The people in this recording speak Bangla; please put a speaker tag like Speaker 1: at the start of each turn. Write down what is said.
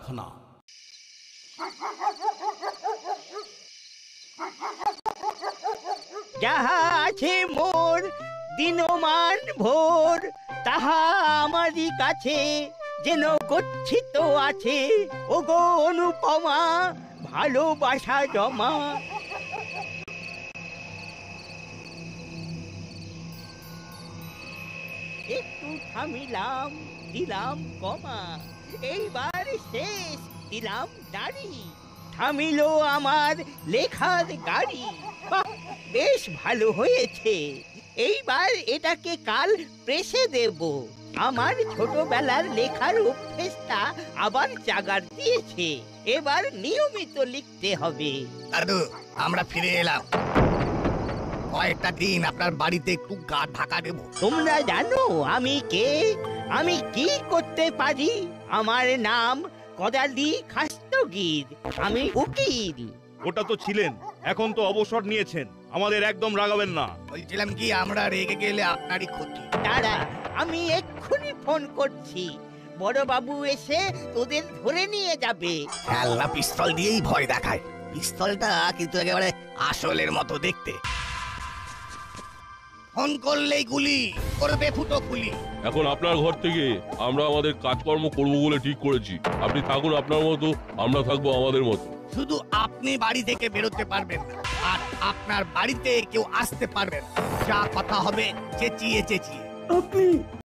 Speaker 1: খানা।
Speaker 2: যাহা আছে মোর দিনমান ভোর, তাহা আমারই কাছে যেন গচ্ছিত আছে। ওগো অনুপমা, ভালোবাসা জমা। একটু থামিলাম, দিলাম কমা, এইবার শেষ, দিলাম দাড়ি। থামিল আমার লেখার গাড়ি। বাহ, বেশ ভালো হয়েছে। এইবার এটাকে কাল প্রেসে দেব। আমার ছোটবেলার লেখার অভ্যেসটা আবার জাগার দিয়েছে। এবার নিয়মিত লিখতে হবে।
Speaker 3: দাদু, আমরা ফিরে এলাম। কয়েকটা দিন আপনার বাড়িতে একটু গা ঢাকা দেব।
Speaker 2: তোমরা জানো আমি কে, আমি কি করতে পারি? আমার নাম কদালি খাস্তগির, আমি উকিল।
Speaker 4: ওটা তো ছিলেন, এখন তো অবসর নিয়েছেন। আমাদের একদম রাগাবেন না।
Speaker 3: বলছিলাম কি, আমরা রেগে গেলে আপনারই ক্ষতি।
Speaker 2: দাঁড়া, আমি এক্ষুনি ফোন করছি। বড় বাবু এসে তোদের ধরে নিয়ে যাবে।
Speaker 3: খেলনা পিস্তল দিয়েই ভয় দেখায়। পিস্তলটা কিন্তু একেবারে আসলের মতো দেখতে। ফোন করলেই গুলি করবে ফুটো ফুলি।
Speaker 5: এখন আপনার ঘর থেকে আমরা আমাদের কাজকর্ম করব বলে ঠিক করেছি। আপনি থাকুন আপনার মতো, আমরা থাকবো আমাদের মতো।
Speaker 3: শুধু আপনি বাড়ি থেকে বেরোতে পারবেন না, আর আপনার বাড়িতে কেউ আসতে পারবে না। যা কথা হবে চেঁচিয়ে চেঁচিয়ে।
Speaker 1: আপনি